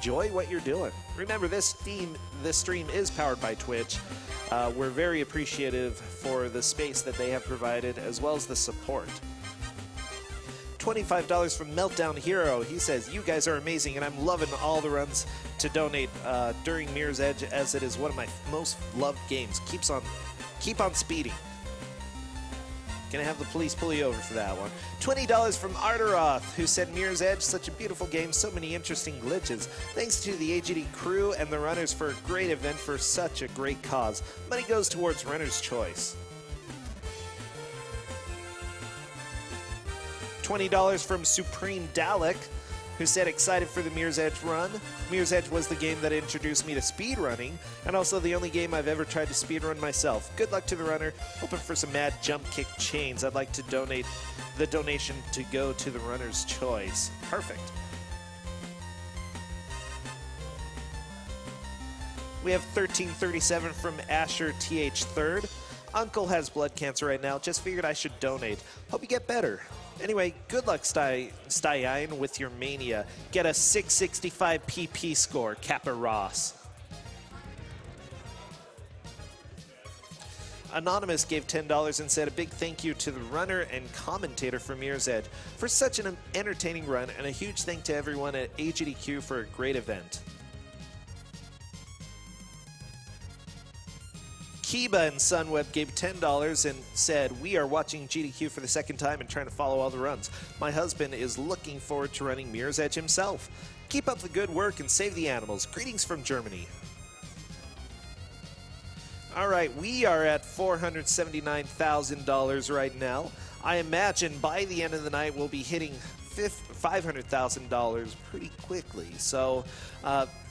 enjoy what you're doing. Remember, this stream is powered by Twitch. We're very appreciative for the space that they have provided, as well as the support. $25 from Meltdown Hero. He says, you guys are amazing, and I'm loving all the runs to donate during Mirror's Edge, as it is one of my most loved games. Keep on speeding. Gonna have the police pull you over for that one. $20 from Arteroth, who said, Mirror's Edge, such a beautiful game, so many interesting glitches. Thanks to the AGD crew and the runners for a great event for such a great cause. Money goes towards Runner's Choice. $20 from Supreme Dalek, who said, excited for the Mirror's Edge run. Mirror's Edge was the game that introduced me to speedrunning, and also the only game I've ever tried to speedrun myself. Good luck to the runner. Hoping for some mad jump kick chains. I'd like to donate the donation to go to the Runner's Choice. Perfect. We have $13.37 from Asher TH3rd. Uncle has blood cancer right now. Just figured I should donate. Hope you get better. Anyway, good luck, Staiain, with your mania. Get a 665 PP score, Kappa Ross. Anonymous gave $10 and said, a big thank you to the runner and commentator for Mirror's Edge for such an entertaining run, and a huge thank to everyone at AGDQ for a great event. Kiba and Sunweb gave $10 and said, we are watching GDQ for the second time and trying to follow all the runs. My husband is looking forward to running Mirror's Edge himself. Keep up the good work and save the animals. Greetings from Germany. All right, we are at $479,000 right now. I imagine by the end of the night we'll be hitting $500,000 pretty quickly. So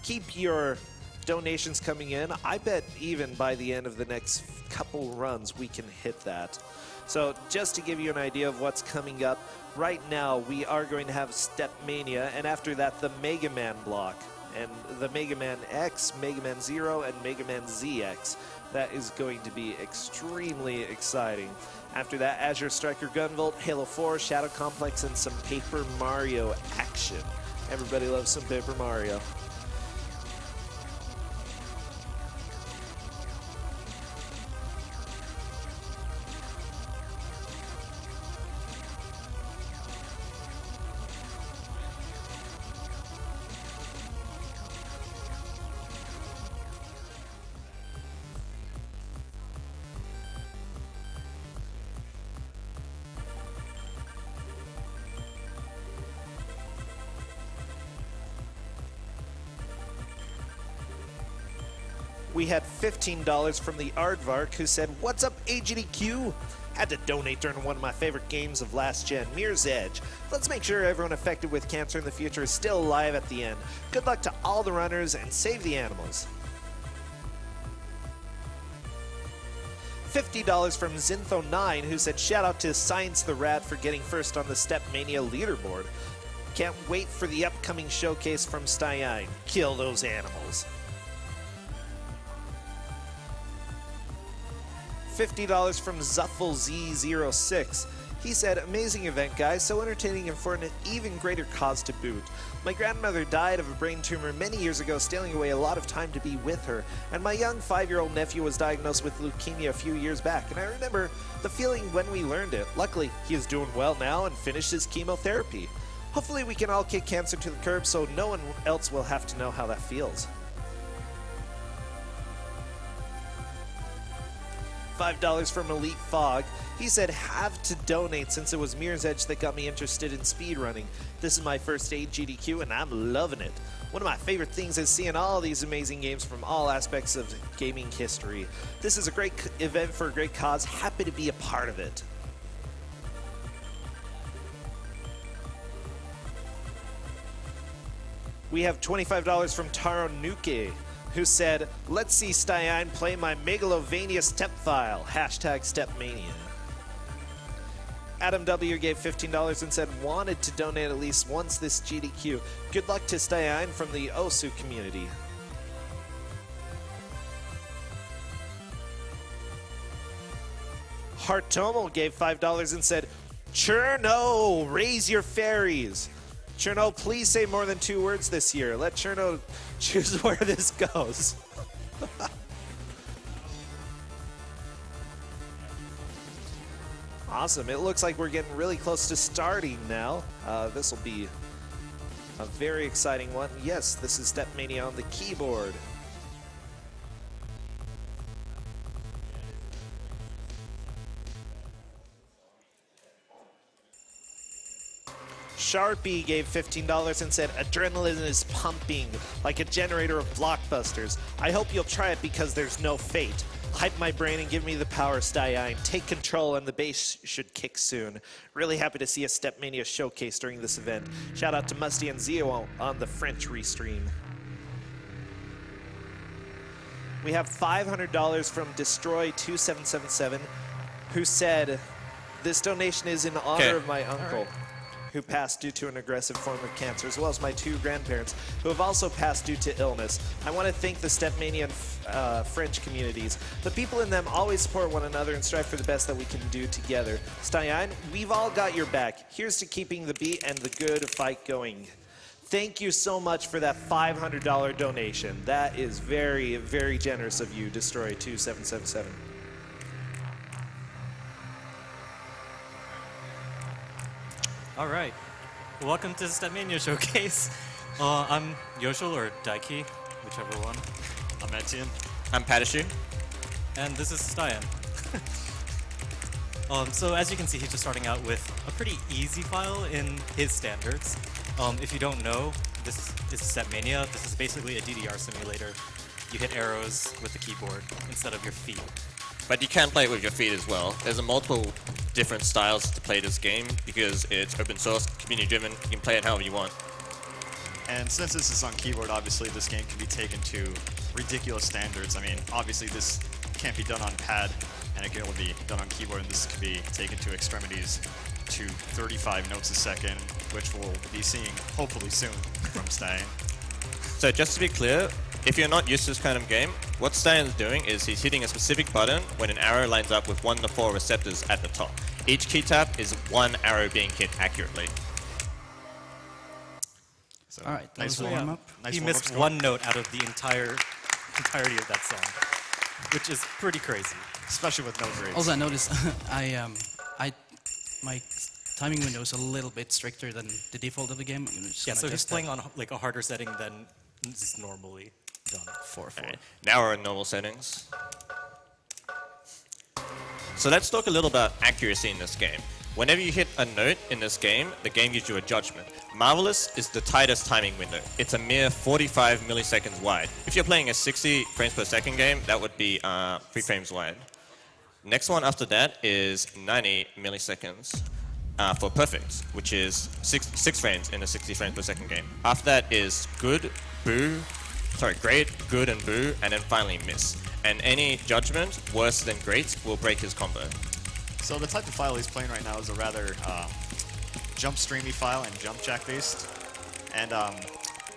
keep your donations coming in. I bet even by the end of the next couple runs we can hit that. So just to give you an idea of what's coming up, right now we are going to have StepMania, and after that the Mega Man block, and the Mega Man X, Mega Man Zero, and Mega Man ZX. That is going to be extremely exciting. After that, Azure Striker Gunvolt, Halo 4, Shadow Complex, and some Paper Mario action. Everybody loves some Paper Mario. We had $15 from the Aardvark, who said, what's up, AGDQ? Had to donate during one of my favorite games of last gen, Mirror's Edge. Let's make sure everyone affected with cancer in the future is still alive at the end. Good luck to all the runners and save the animals. $50 from Zintho9, who said, shout out to Science the Rat for getting first on the StepMania leaderboard. Can't wait for the upcoming showcase from Staiain. Kill those animals. $50 from ZuffleZ06. He said, amazing event, guys, so entertaining and for an even greater cause to boot. My grandmother died of a brain tumor many years ago, stealing away a lot of time to be with her, and my young 5-year-old nephew was diagnosed with leukemia a few years back, and I remember the feeling when we learned it. Luckily, he is doing well now and finished his chemotherapy. Hopefully we can all kick cancer to the curb so no one else will have to know how that feels. $5 from Elite Fog. He said, have to donate since it was Mirror's Edge that got me interested in speedrunning. This is my first AGDQ and I'm loving it. One of my favorite things is seeing all these amazing games from all aspects of gaming history. This is a great event for a great cause. Happy to be a part of it. We have $25 from Taro Nuke, who said, let's see Staiain play my Megalovania step file, hashtag StepMania. Adam W. gave $15 and said, wanted to donate at least once this GDQ. Good luck to Staiain from the Osu community. Hartomo gave $5 and said, Cherno, raise your fairies. Cherno, please say more than 2 words this year. Let Cherno choose where this goes. Awesome. It looks like we're getting really close to starting now. This will be a very exciting one. Yes, this is StepMania on the keyboard. Sharpie gave $15 and said, adrenaline is pumping like a generator of blockbusters. I hope you'll try it because there's no fate. Hype my brain and give me the power, Staiain. Take control and the bass should kick soon. Really happy to see a StepMania showcase during this event. Shout out to Musty and Zio on the French restream. We have $500 from Destroy2777, who said, this donation is in honor of my uncle, who passed due to an aggressive form of cancer, as well as my 2 grandparents, who have also passed due to illness. I want to thank the StepMania and French communities. The people in them always support one another and strive for the best that we can do together. Staiain, we've all got your back. Here's to keeping the beat and the good fight going. Thank you so much for that $500 donation. That is very, very generous of you, Destroy2777. All right, welcome to the StepMania Showcase. I'm Yoshul, or Daiki, whichever one. I'm Etienne. I'm Patashu. And this is Staiain. So as you can see, he's just starting out with a pretty easy file in his standards. If you don't know, this is StepMania. This is basically a DDR simulator. You hit arrows with the keyboard instead of your feet. But you can play it with your feet as well. There's a multiple different styles to play this game because it's open source, community driven. You can play it however you want. And since this is on keyboard, obviously this game can be taken to ridiculous standards. I mean, obviously this can't be done on pad, and it can only be done on keyboard, and this can be taken to extremities to 35 notes a second, which we'll be seeing hopefully soon from Staiain. So just to be clear, if you're not used to this kind of game, what Staiain's doing is he's hitting a specific button when an arrow lines up with 1 to 4 receptors at the top. Each key tap is 1 arrow being hit accurately. So, all right, nice warm up. Nice He warm-up missed score. 1 note out of the entirety of that song, which is pretty crazy. Especially with no grades. Also, I noticed my timing window is a little bit stricter than the default of the game. I'm just Yeah, gonna so he's adjust playing that. on like a harder setting than is normally done. 4-4. Alright, now we're in normal settings. So let's talk a little about accuracy in this game. Whenever you hit a note in this game, the game gives you a judgment. Marvelous is the tightest timing window. It's a mere 45 milliseconds wide. If you're playing a 60 frames per second game, that would be 3 frames wide. Next one after that is 90 milliseconds for perfect, which is 6 frames in a 60 frames per second game. After that is good, boo, great, good, and boo, and then finally miss. And any judgment worse than great will break his combo. So the type of file he's playing right now is a rather jump streamy file and jump jack based. And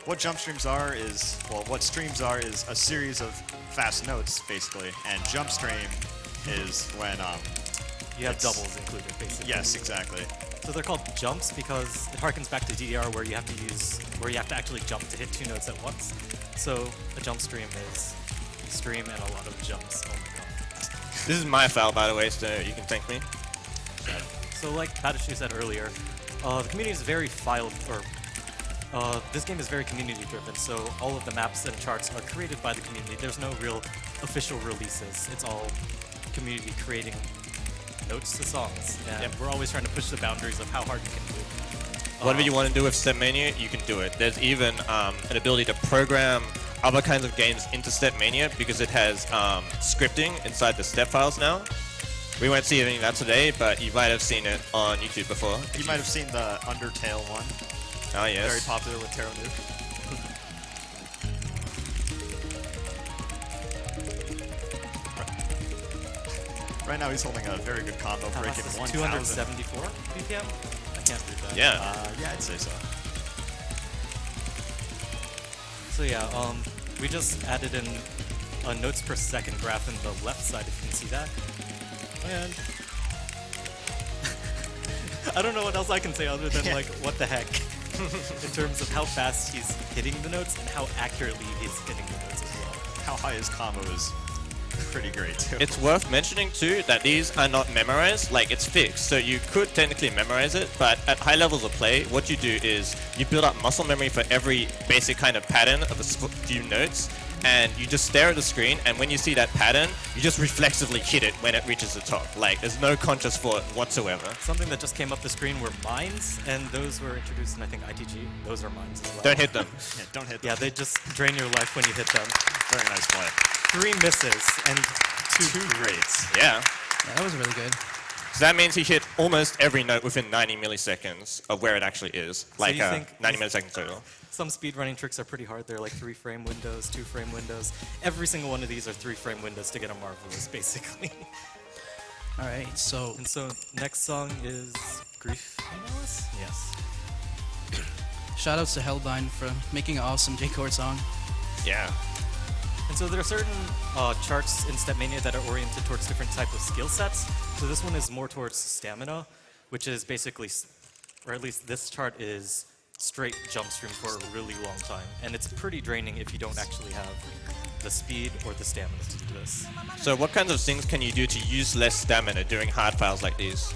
what jump streams are is, well, what streams are is a series of fast notes basically. And jump stream is when You have doubles included, basically. yes, exactly. So they're called jumps because it harkens back to DDR where you have to actually jump to hit 2 notes at once. So a jump stream is stream and a lot of jumps. Oh my god. This is my file, by the way, so you can thank me. So like Patashu said earlier, the community is very this game is very community driven, so all of the maps and charts are created by the community. There's no real official releases. It's all community creating notes to songs. And we're always trying to push the boundaries of how hard you can do it. Whatever you want to do with StepMania, you can do it. There's even an ability to program other kinds of games into StepMania because it has scripting inside the step files now. We won't see any of that today, but you might have seen it on YouTube before. You might have seen the Undertale one. Oh, yes. Very popular with Taro Nuke. Right now he's holding a very good combo, breaking 1,000. 274 BPM? I can't read that. Yeah. Yeah, I'd say so. So yeah, we just added in a notes per second graph in the left side, if you can see that. And I don't know what else I can say other than like, what the heck. in terms of how fast he's hitting the notes and how accurately he's hitting the notes as well. How high his combo is pretty great too. It's worth mentioning too that these are not memorized, like it's fixed. So you could technically memorize it, but at high levels of play, what you do is you build up muscle memory for every basic kind of pattern of a few notes, and you just stare at the screen, and when you see that pattern, you just reflexively hit it when it reaches the top. Like, there's no conscious thought whatsoever. Something that just came up the screen were mines, and those were introduced in, I think, ITG. Those are mines as well. Don't hit them. Yeah, don't hit them. Yeah, they just drain your life when you hit them. Very nice play. 3 misses and 2 greats. Yeah. Yeah, that was really good. So that means he hit almost every note within 90 milliseconds of where it actually is. Like, you think 90 milliseconds total. Some speedrunning tricks are pretty hard. They're like 3-frame windows, 2-frame windows. Every single one of these are 3-frame windows to get a Marvelous, basically. All right, so And so next song is Grief Analyst? Yes. shoutouts to Hellbind for making an awesome J-Core song. Yeah. And so there are certain charts in StepMania that are oriented towards different types of skill sets. So this one is more towards stamina, which is basically, or at least this chart is straight jump stream for a really long time. And it's pretty draining if you don't actually have the speed or the stamina to do this. So what kinds of things can you do to use less stamina during hard files like these?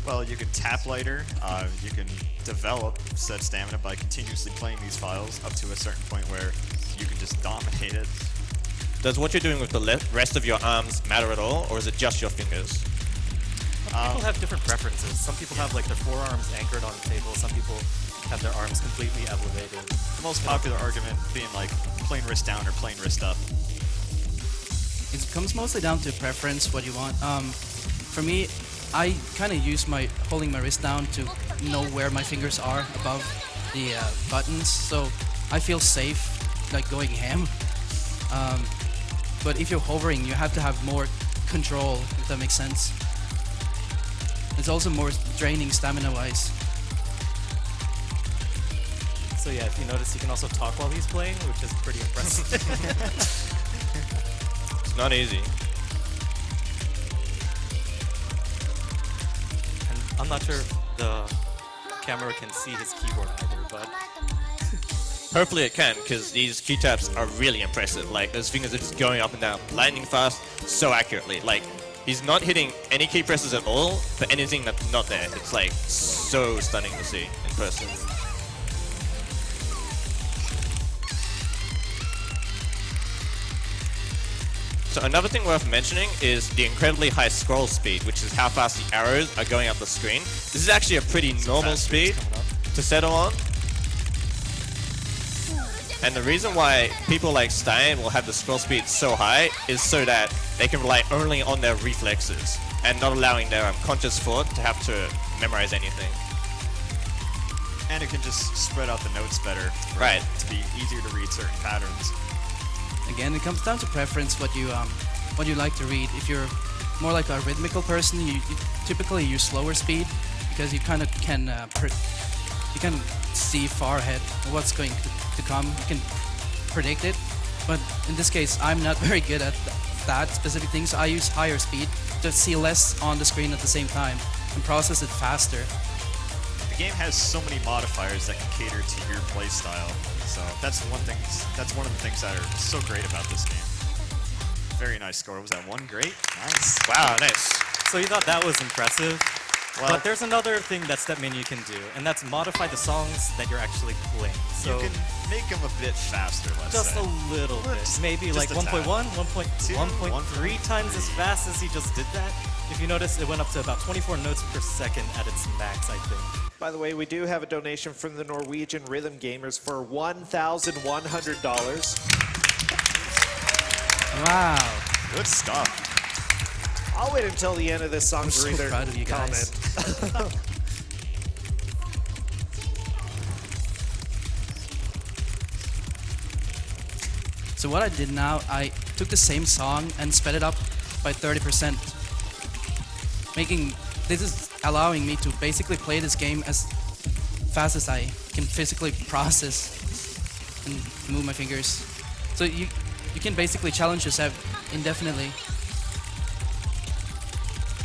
Well, you can tap lighter. You can develop said stamina by continuously playing these files up to a certain point where you can just dominate it. Does what you're doing with the rest of your arms matter at all, or is it just your fingers? People have different preferences. Some people have like their forearms anchored on a table. Some people have their arms completely elevated. The most popular argument being like plain wrist down or plain wrist up. It comes mostly down to preference, what you want. For me, I kind of use holding my wrist down to know where my fingers are above the buttons, so I feel safe, like going ham. But if you're hovering, you have to have more control, if that makes sense. It's also more draining stamina-wise. So yeah, if you notice, he can also talk while he's playing, which is pretty impressive. It's not easy. And I'm not sure if the camera can see his keyboard either, but Hopefully it can, because these key taps are really impressive. Like, those fingers are just going up and down, lightning fast, so accurately. Like, he's not hitting any key presses at all for anything that's not there. It's like so stunning to see in person. So another thing worth mentioning is the incredibly high scroll speed, which is how fast the arrows are going up the screen. This is actually a pretty normal speed to settle on. And the reason why people like Staiain will have the scroll speed so high is so that they can rely only on their reflexes and not allowing their conscious thought to have to memorize anything. And it can just spread out the notes better. Right. To be easier to read certain patterns. Again, it comes down to preference, what you like to read. If you're more like a rhythmical person, you typically use slower speed because you kind of can you can see far ahead of what's going to come. You can predict it, but in this case, I'm not very good at that specific thing, so I use higher speed to see less on the screen at the same time and process it faster. The game has so many modifiers that can cater to your play style. So that's one of the things that are so great about this game. Very nice score. Was that one great? Nice. Wow, nice. so you thought that was impressive. Well, But there's another thing that StepMania can do, and that's modify the songs that you're actually playing. So you can make them a bit faster, let's just say. a little bit. Maybe just like a 1.1, tad. 1.2, 1.3 times as fast as he just did that. If you notice, it went up to about 24 notes per second at its max, I think. By the way, we do have a donation from the Norwegian Rhythm Gamers for $1,100. Wow. Good stuff. I'll wait until the end of this song I'm to so read their proud of you guys. comment. So what I did now, I took the same song and sped it up by 30%. This is allowing me to basically play this game as fast as I can physically process and move my fingers. So you can basically challenge yourself indefinitely.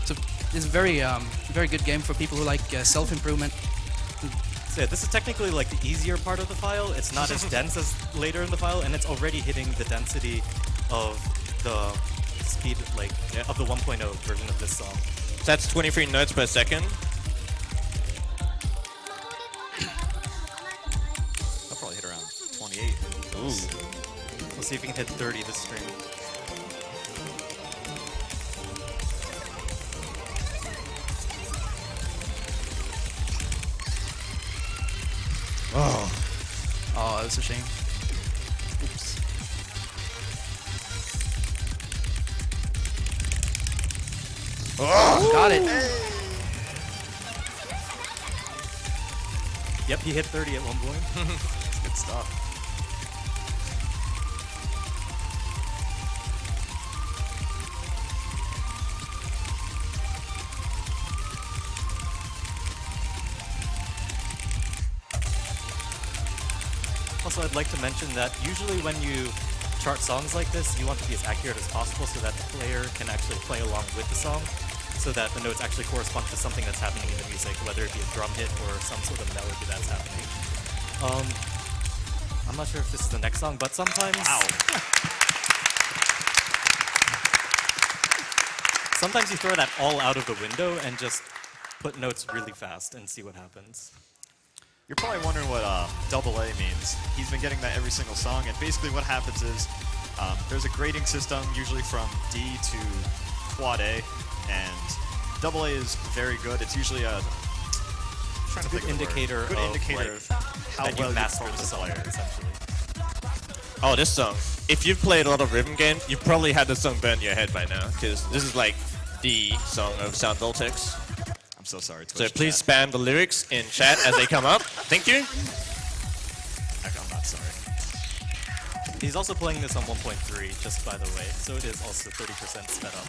So it's a very good game for people who like self-improvement. So So yeah, this is technically like the easier part of the file. It's not as dense as later in the file, and it's already hitting the density of the speed, like, of the 1.0 version of this song. So that's 23 notes per second. I'll probably hit around 28. Ooh. We'll see if we can hit 30 this stream. Oh, that was a shame. Oops. Oh, got it. Yep, he hit 30 at one point. Good stuff. Also, I'd like to mention that usually when you chart songs like this, you want to be as accurate as possible so that the player can actually play along with the song, so that the notes actually correspond to something that's happening in the music, whether it be a drum hit or some sort of melody that's happening. I'm not sure if this is the next song, but sometimes... Wow. Sometimes you throw that all out of the window and just put notes really fast and see what happens. You're probably wondering what AA means. He's been getting that every single song, and basically what happens is there's a grading system, usually from D to quad A, and AA is very good. It's usually a Good indicator good of, indicator like, of how that well you you master perform the as a song, player. essentially. Oh, this song. If you've played a lot of rhythm games, you've probably had this song burn in your head by now, because this is like the song of Sound Voltex. I'm so sorry, Twitch So please chat. spam the lyrics in chat as they come up. Thank you. I'm not sorry. He's also playing this on 1.3, just by the way, so it is also 30% sped up.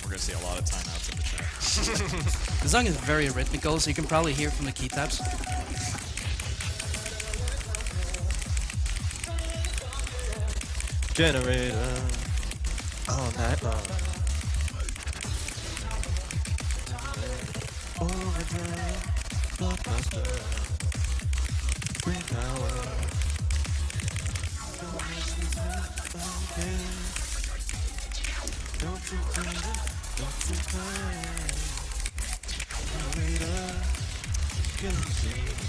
We're going to see a lot of timeouts in the chat. The song is very rhythmical, so you can probably hear from the key tabs. Generator. All night long. Overdrive. Blockbuster. Bring power. Don't you think it? Don't you think? Generator. Guillotine.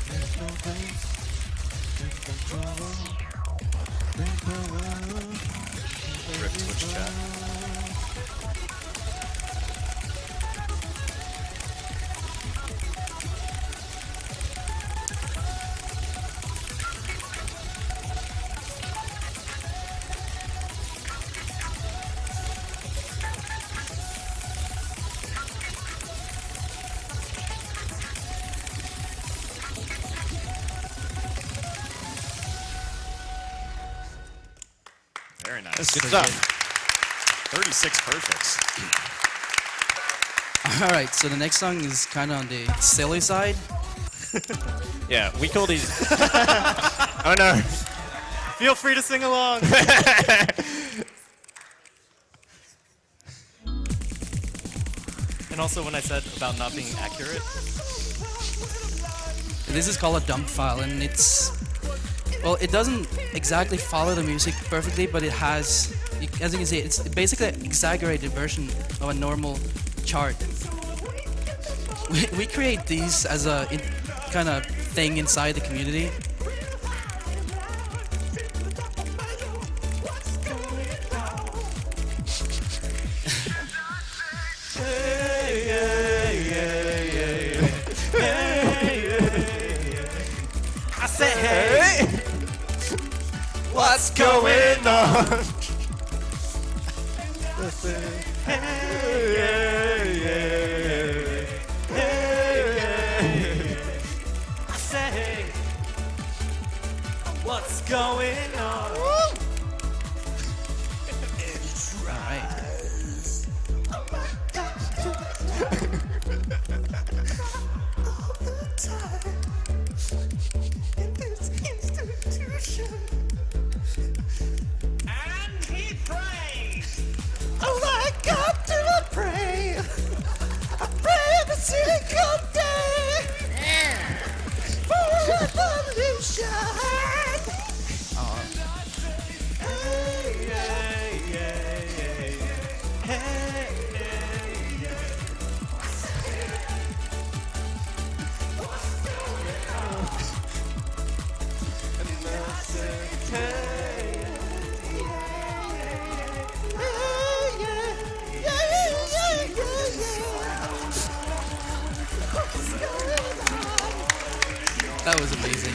There's no place. Take control. Bring power. Rip Twitch chat. Very nice. Good stuff. 36 perfects. All right, so the next song is kind of on the silly side. Yeah, we call these. Oh no. Feel free to sing along! And also when I said about not being accurate, This is called a dump file, and it's, well, it doesn't exactly follow the music perfectly, but it has, as you can see, it's basically an exaggerated version of a normal chart. We create these as a kind of thing inside the community. I said, hey! What's going on? I said, hey! What's going on? All right. And he prays. Oh, I got to pray. I pray to see That was amazing.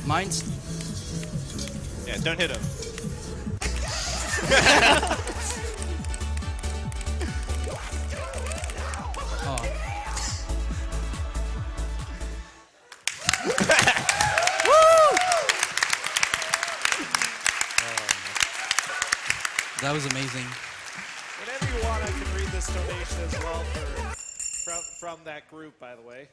Mine's. Yeah, don't hit him. Oh. That was amazing. Whenever you want, I can read this donation as well from that group, by the way.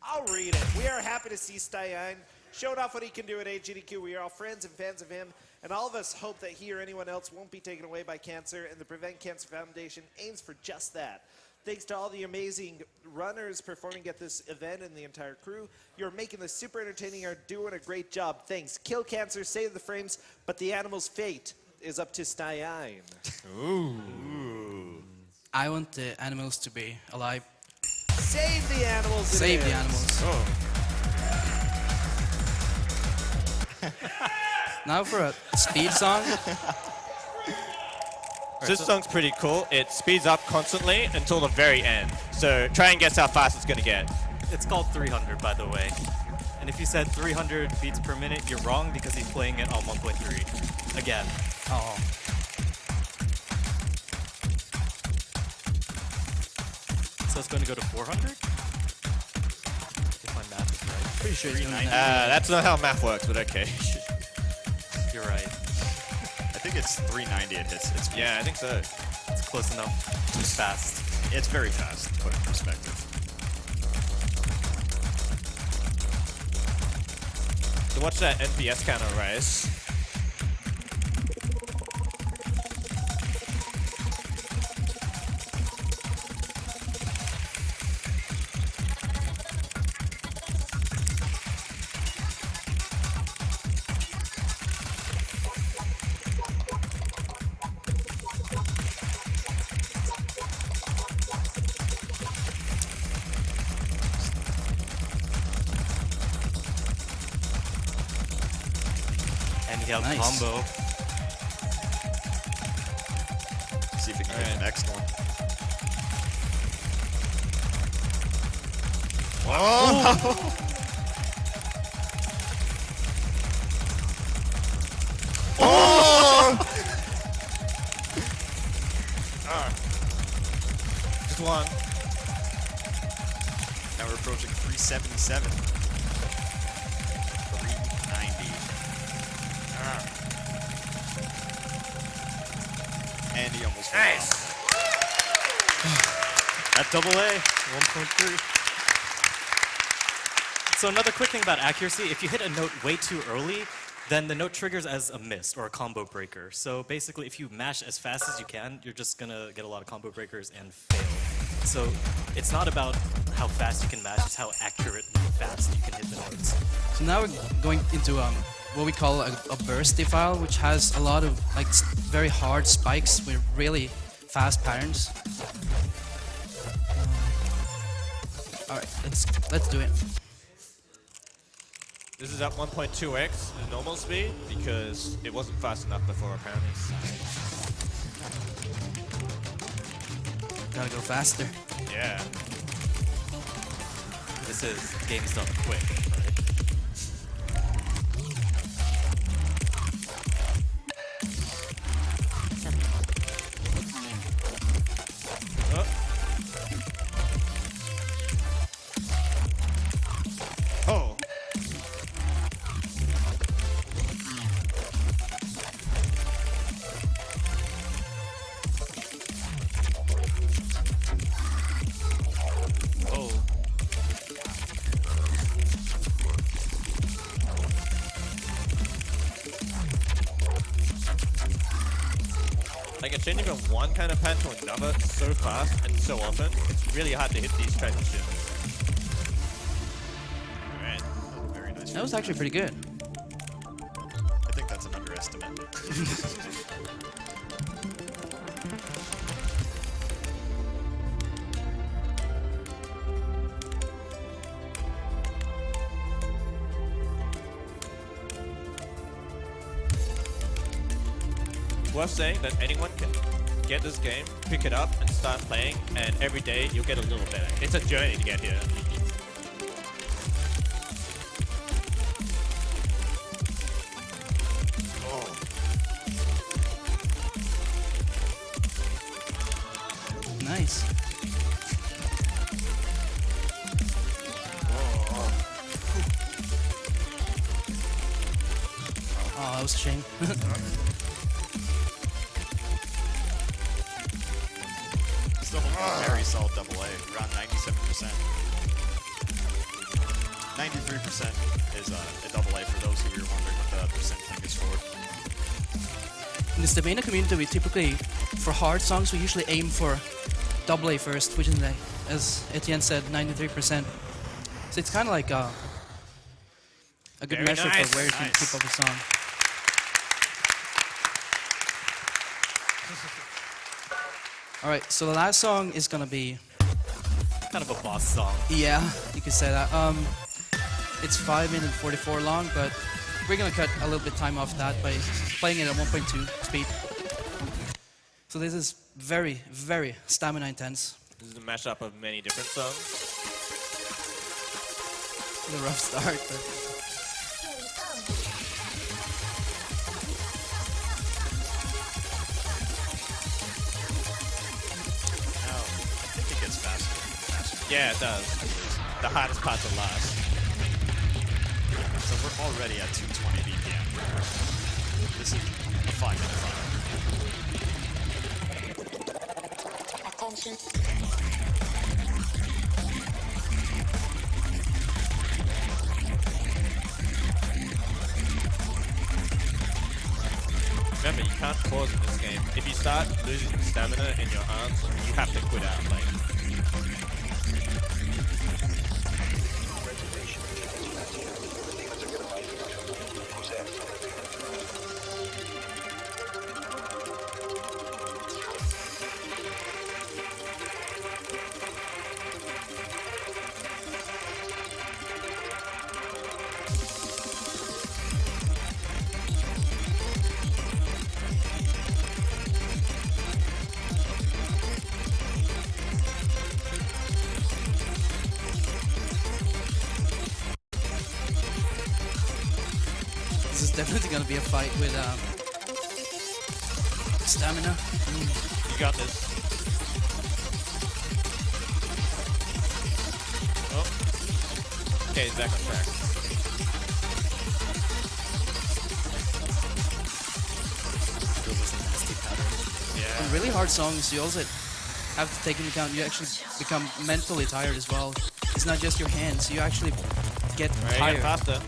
I'll read it. We are happy to see Staiain showed off what he can do at AGDQ. We are all friends and fans of him, and all of us hope that he or anyone else won't be taken away by cancer, and the Prevent Cancer Foundation aims for just that. Thanks to all the amazing runners performing at this event and the entire crew. You're making this super entertaining. You're doing a great job. Thanks. Kill cancer, save the frames, but the animal's fate is up to Staiain. I want the animals to be alive. Save the animals. Save the animals. Now for a speed song. This song's pretty cool. It speeds up constantly until the very end. So try and guess how fast it's gonna get. It's called 300, by the way. And if you said 300 beats per minute, you're wrong because he's playing it on 1.3. Again. Oh. So it's going to go to 400? If my math is right. Pretty sure it's going to That's not how math works, but okay. You're right. I think it's 390 it hits. It's, Yeah, I think so. It's close enough. It's fast. it's very fast, to put it in perspective. So watch that NPS counter rise. And he has Nice. combo. See if we can get the next one. Just one. Now we're approaching 377. 390. And he almost fell Nice. off. At double A, 1.3. So another quick thing about accuracy, if you hit a note way too early, then the note triggers as a miss or a combo breaker. So basically, if you mash as fast as you can, you're just gonna get a lot of combo breakers and fail. So it's not about how fast you can mash, it's how accurate and fast you can hit the notes. So now we're going into what we call a bursty file, which has a lot of like very hard spikes with really fast patterns. All right, let's do it. This is at 1.2x the normal speed because it wasn't fast enough before apparently. Gotta go faster. Yeah. This is games done quick, right? Oh. Oh. Like it's changing from one kind of pattern to another so fast and so often. It's really hard to hit these transitions. That was actually pretty good. I think that's an underestimate. It's worth saying that anyone can get this game, pick it up, and start playing, and every day you'll get a little better. It's a journey to get here. Nice. Oh, that was a shame. Still a very solid double A, around 97%. 93% is a double A for those who were wondering what the percent thing is for. In the Staiain community, we typically, for hard songs, we usually aim for double A first, which is, like, as Etienne said, 93%. So it's kind of like a good Very measure nice. for where you can keep up a song. All right, so the last song is gonna be, Kind of a boss song. yeah, you could say that. It's 5 minutes and 44 long, but we're gonna cut a little bit time off that by playing it at 1.2 speed. So this is very, very stamina intense. This is a mashup of many different songs. It's a rough start, but Now, I think it gets faster and faster. Yeah, it does. The hardest parts are last. So we're already at 220 BPM. This is a 5-minute file. Attention. Remember, you can't pause in this game. If you start losing stamina in your arms, you have to quit out. Like, this is definitely gonna be a fight with stamina. you got this. Oh. Okay, he's back on track. On Yeah. really hard songs, you also have to take into account you actually become mentally tired as well. It's not just your hands; you actually get Right, tired. get faster.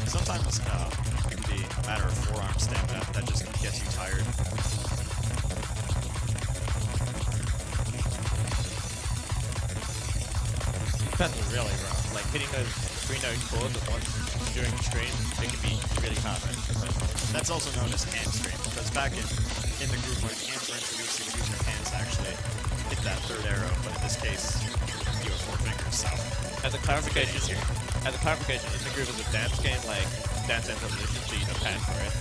Sometimes it can be a matter of forearm stamina that just gets you tired. Depends really rough. Like hitting those 3-note chords at once during the stream, it can be really hard. Right? That's also known as hamstring, because back in the group when hands were introduced, you would use your hands to actually hit that third arrow, but in this case, you have 4 fingers, so As a clarification, in the group is a dance game like Dance Dance Revolution, so you don't panic for it.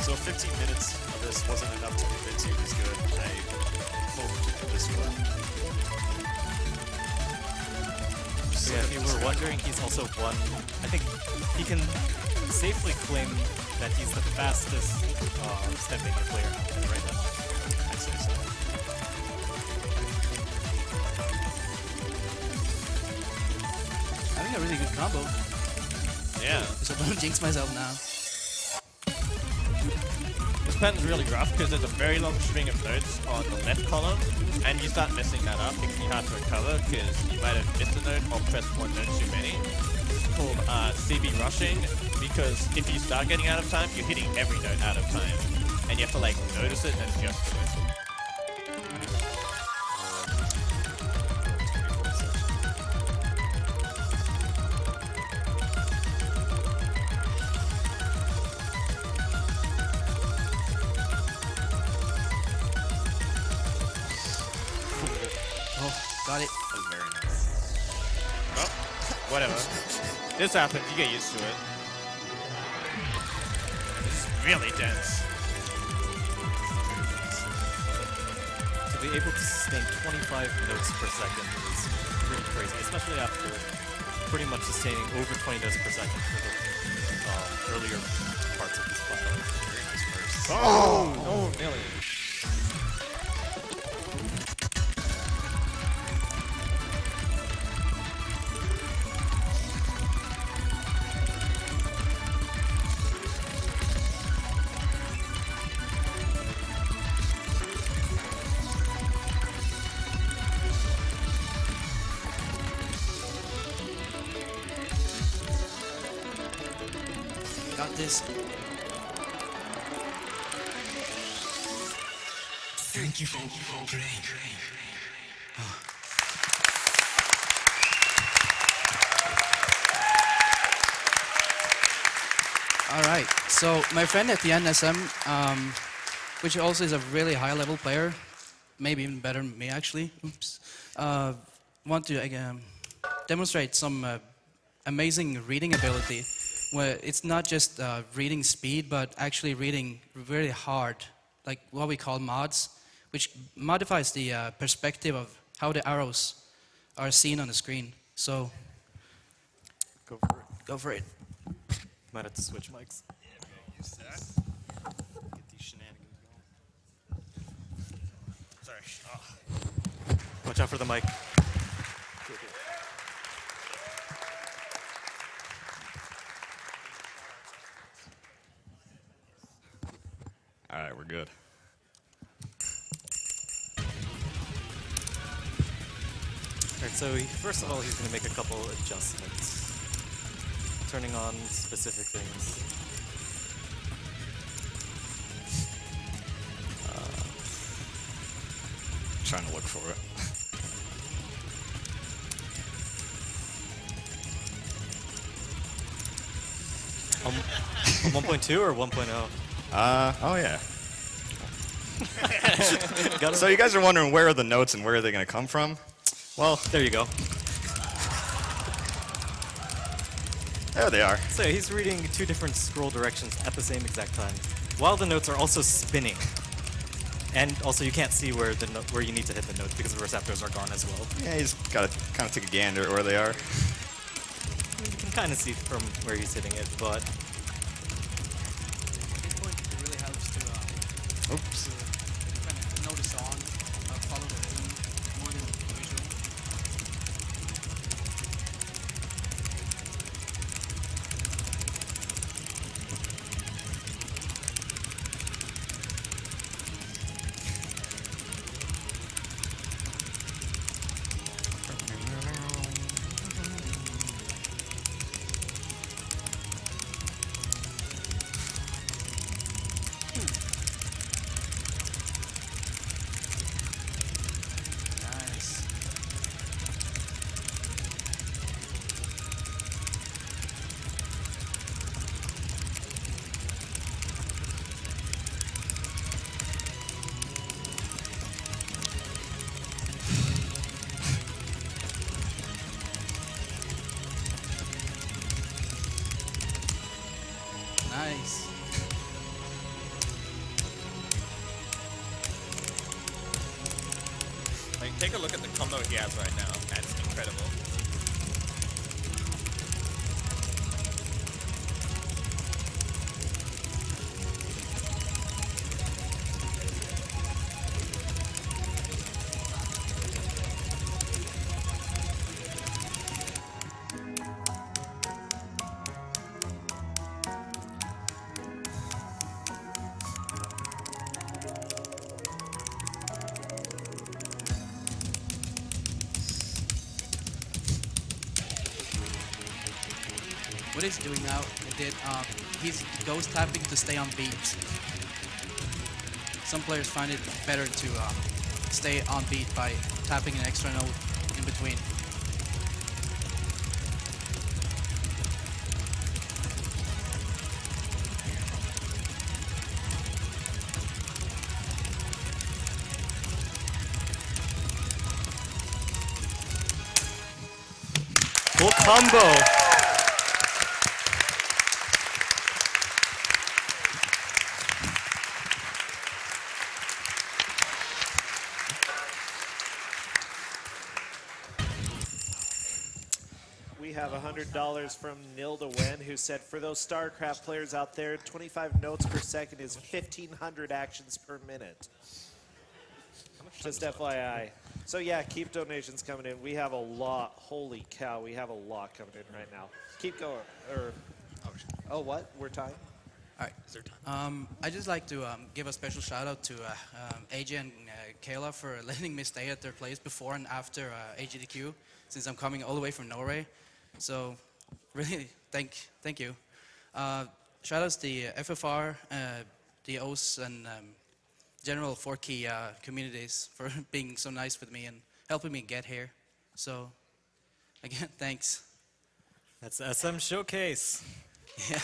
So 15 minutes of this wasn't enough to convince you he's good. I hope this will. So yeah, if you were wondering, he's also one. I think he can safely claim that he's the fastest StepMania player out there right now. I'd say so. Having a really good combo. Yeah. So don't jinx myself now. pattern's really rough because there's a very long string of notes on the left column, and you start messing that up. It can be hard to recover because you might have missed a note or pressed one note too many. It's called CB rushing, because if you start getting out of time, you're hitting every note out of time, and you have to like notice it and adjust to it. Got it. That was very nice. Oh, whatever. This happens, you get used to it. This is really dense. To be able to sustain 25 notes per second is really crazy, especially after pretty much sustaining over 20 notes per second for the earlier parts of this file. Very nice burst. Oh, nearly. Got this. Thank you for playing. All right. So my friend at the NSM, which also is a really high-level player, maybe even better than me actually. Oops. Want to demonstrate some amazing reading ability, where it's not just reading speed, but actually reading really hard, like what we call mods, which modifies the perspective of how the arrows are seen on the screen. So Go for it. go for it. Might have to switch mics. Use that. Get these shenanigans going. Sorry. Oh. Watch out for the mic. All right, we're good. Alright, so first of all, he's going to make a couple adjustments. Turning on specific things. Trying to look for it. On 1.2 or 1.0? Oh yeah. Got it? So you guys are wondering where are the notes and where are they going to come from? Well, There you go. there they are. So he's reading two different scroll directions at the same exact time, while the notes are also spinning. And also you can't see where where you need to hit the notes because the receptors are gone as well. Yeah, he's got to kind of take a gander at where they are. You can kind of see from where he's hitting it, but It really helps to Oops. kind of know the song, follow the rhythm more than the visual. Nice. Nice. Like, take a look at the combo he has right now. That's incredible. what he's doing now, he's ghost tapping to stay on beat. Some players find it better to stay on beat by tapping an extra note in between. Full combo. We have $100 from Nilda Wen, who said, for those StarCraft players out there, 25 notes per second is 1,500 actions per minute. Just FYI. So yeah, keep donations coming in. We have a lot. Holy cow, we have a lot coming in right now. Keep going. Oh, what? We're tied? All right. I'd just like to give a special shout out to AJ and Kayla for letting me stay at their place before and after AGDQ, since I'm coming all the way from Norway. So really, thank you. Shout outs to the FFR, the OS, and general 4-key communities for being so nice with me and helping me get here. So again, thanks. That's SM Showcase. Yeah.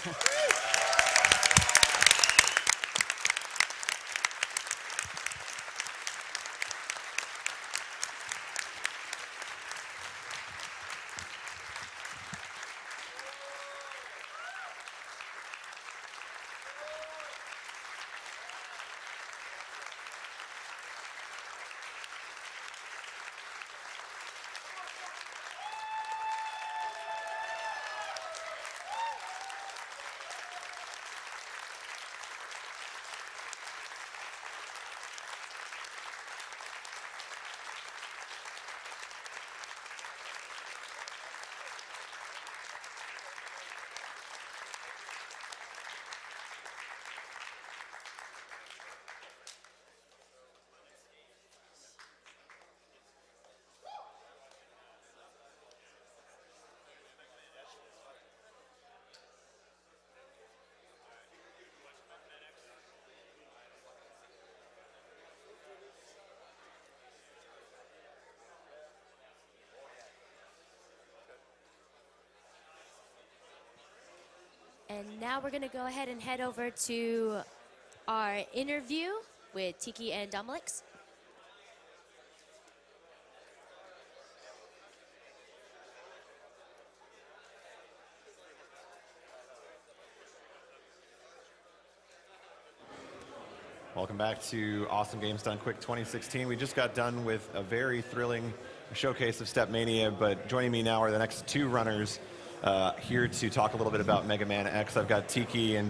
And now we're going to go ahead and head over to our interview with Tiki and Domelix. Welcome back to Awesome Games Done Quick 2016. We just got done with a very thrilling showcase of StepMania, but joining me now are the next two runners here to talk a little bit about Mega Man X. I've got Tiki and